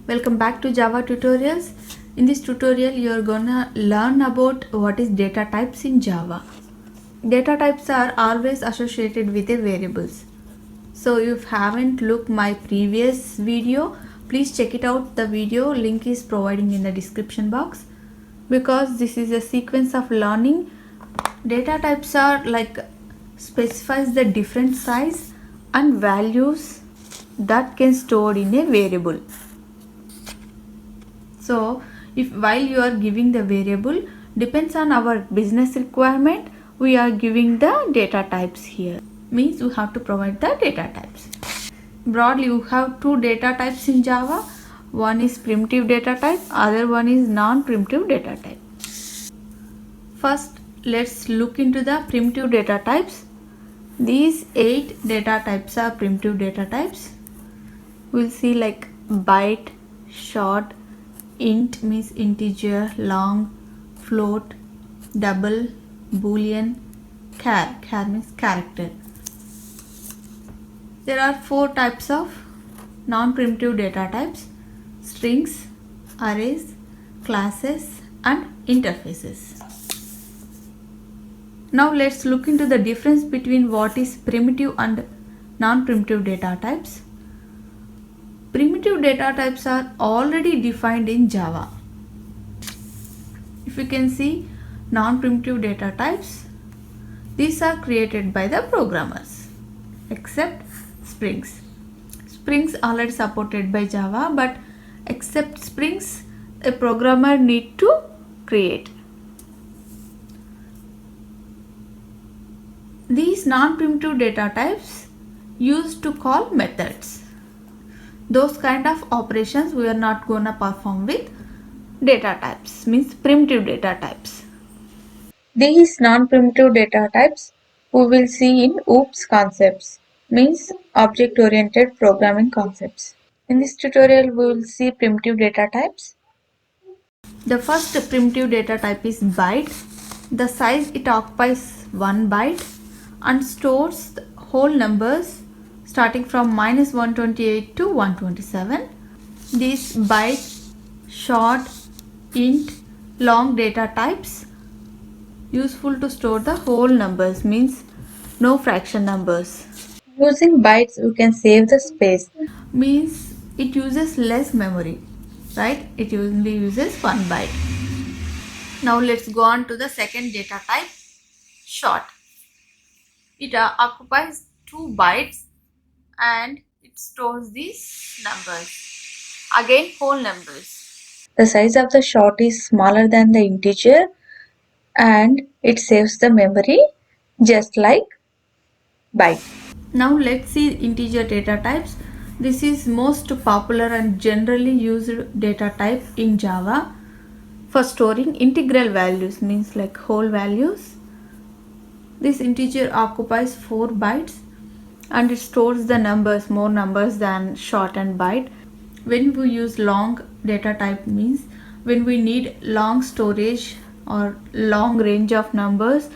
Welcome back to Java tutorials. In this tutorial you are gonna learn about what is data types in Java. Data types are always associated with a variables. So if you haven't looked my previous video, please check it out. The video link is providing in the description box. Because this is a sequence of learning, data types are like specifies the different size and values that can stored in a variable. So if while you are giving the variable, depends on our business requirement, we are giving the data types here. Means we have to provide the data types. Broadly, we have two data types in Java. One is primitive data type, other one is non-primitive data type. First, let's look into the primitive data types. These 8 data types are primitive data types. We'll see like byte, short, int means integer, long, float, double, boolean, char means character. There are 4 types of non-primitive data types: strings, arrays, classes and interfaces. Now let's look into the difference between what is primitive and non-primitive data types. Primitive data types are already defined in Java. If you can see non-primitive data types, these are created by the programmers, except strings. Strings already supported by Java, but except strings, a programmer need to create. These non-primitive data types used to call methods. Those kind of operations we are not gonna perform with data types, means primitive data types. These non-primitive data types we will see in OOPS concepts, means object-oriented programming concepts. In this tutorial we will see primitive data types. The first primitive data type is byte. The size it occupies 1 byte and stores whole numbers starting from -128 to 127. These byte, short, int, long data types useful to store the whole numbers, means no fraction numbers. Using bytes we can save the space, means it uses less memory, right? It only uses 1 byte. Now let's go on to the second data type, short. It occupies 2 bytes and it stores these numbers, again whole numbers. The size of the short is smaller than the integer and it saves the memory just like byte. Now let's see integer data types. This is most popular and generally used data type in Java for storing integral values, means like whole values. This integer occupies 4 bytes and it stores the numbers, more numbers than short and byte. When we use long data type, means when we need long storage or long range of numbers,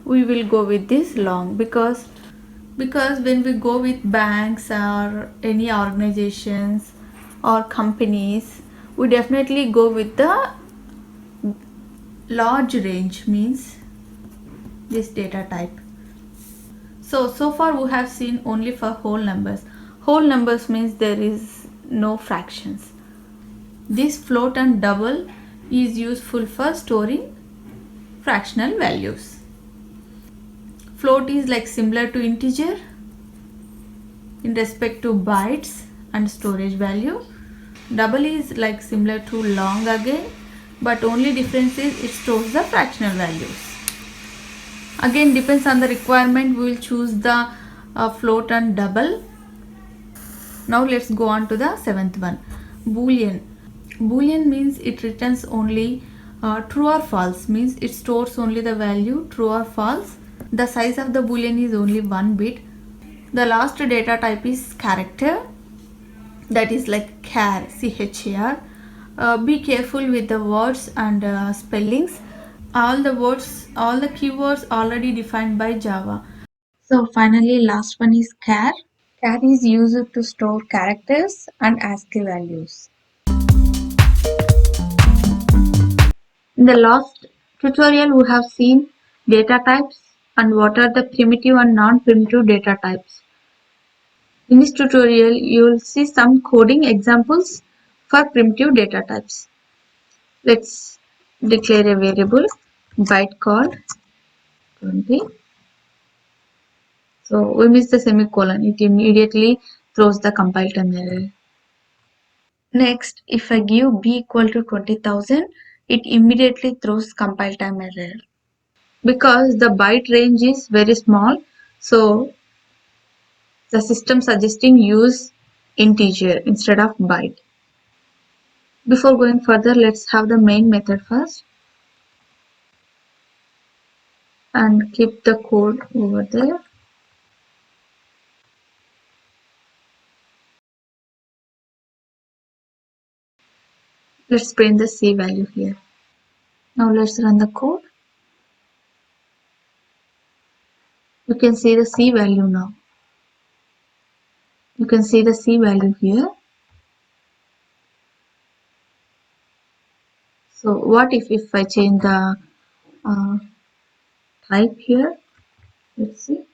we will go with this long, because when we go with banks or any organizations or companies, we definitely go with the large range, means this data type. So far we have seen only for whole numbers. Whole numbers means there is no fractions. This float and double is useful for storing fractional values. Float is like similar to integer in respect to bytes and storage value. Double is like similar to long again, but only difference is it stores the fractional values. Again depends on the requirement, we will choose the float and double. Now let's go on to the 7th one, boolean. Boolean means it returns only true or false, means it stores only the value true or false. The size of the boolean is only 1 bit. The last data type is character, that is like char, char. Be careful with the words and spellings. All the keywords already defined by Java. So finally last one is char. Char is used to store characters and ASCII values. In the last tutorial, we have seen data types and what are the primitive and non-primitive data types. In this tutorial, you will see some coding examples for primitive data types. Let's declare a variable byte called 20. So we miss the semicolon. It immediately throws the compile time error. Next, if I give b equal to 20,000, it immediately throws compile time error. Because the byte range is very small, so the system suggesting use integer instead of byte. Before going further, let's have the main method first and keep the code over there. Let's print the C value here. Now let's run the code. You can see the C value now. You can see the C value here. So what if I change the type here? Let's see.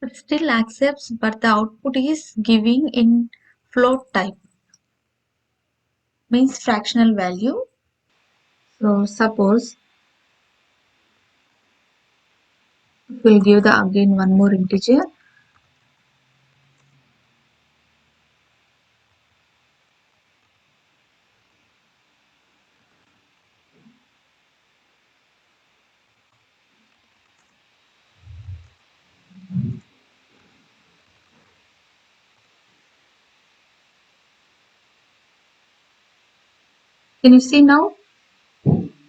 It still accepts, but the output is giving in float type, means fractional value. So suppose we'll give the again one more integer. Can you see now?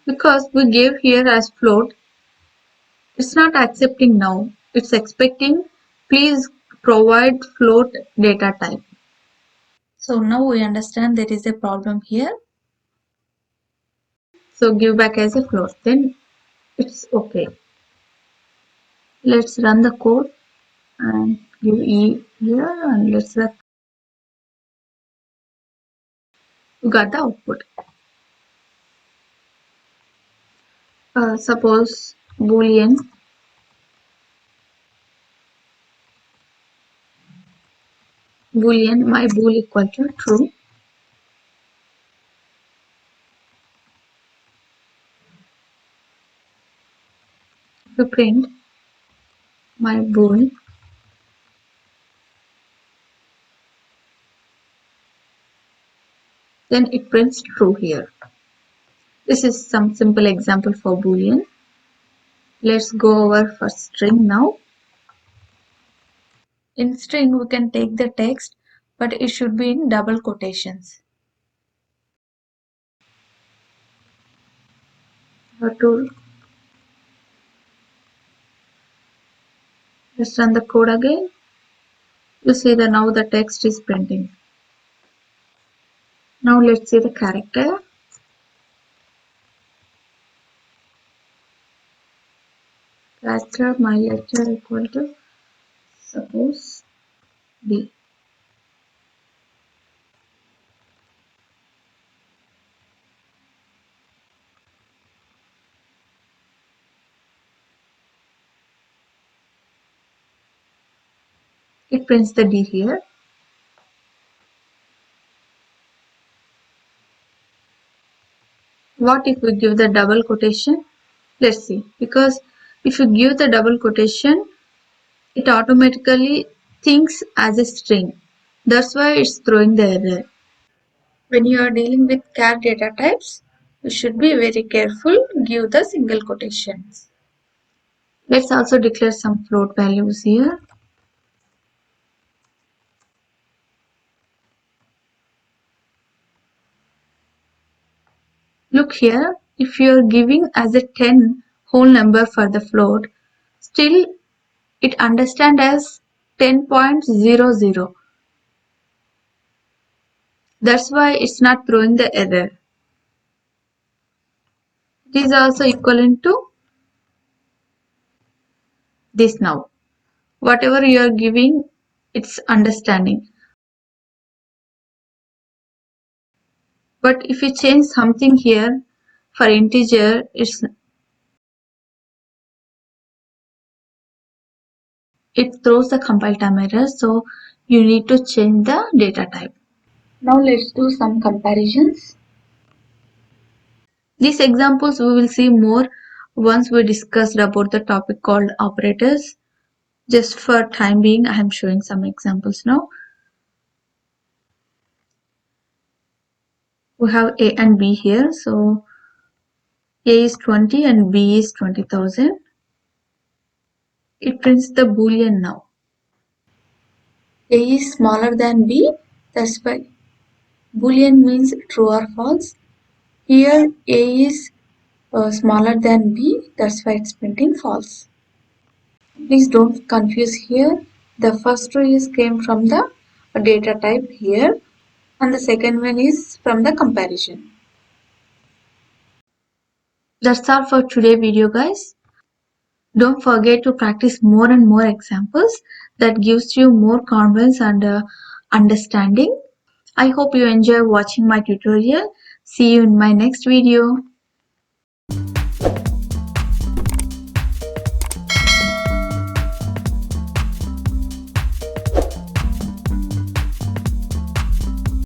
Because we gave here as float, it's not accepting now. It's expecting please provide float data type. So now we understand there is a problem here. So give back as a float, then it's okay. Let's run the code and give E here and let's run. We got the output. Suppose boolean my bool equal to true. If you print my bool, then it prints true here. This is some simple example for boolean. Let's go over for string now. In string, we can take the text, but it should be in double quotations. Let's run the code again. You see that now the text is printing. Now let's see the character. Character my letter equal to suppose B. It prints the D here. What if we give the double quotation? Let's see. Because if you give the double quotation, it automatically thinks as a string. That's why it's throwing the error. When you are dealing with char data types, you should be very careful. Give the single quotations. Let's also declare some float values here. Look here, if you are giving as a 10 whole number for the float, still it understands as 10.00. That's why it's not throwing the error. It is also equivalent to this now. Whatever you are giving, it's understanding. But if you change something here, For integer, it throws the compile time error, so you need to change the data type. Now let's do some comparisons. These examples we will see more once we discussed about the topic called operators. Just for time being, I am showing some examples now. We have A and B here, so A is 20 and B is 20,000. It prints the boolean now. A is smaller than B, that's why boolean means true or false. Here A is smaller than B, that's why it's printing false. Please don't confuse here. The first row is came from the data type here and the second one is from the comparison. That's all for today video guys. Don't forget to practice more and more examples. That gives you more confidence and understanding. I hope you enjoy watching my tutorial. See you in my next video.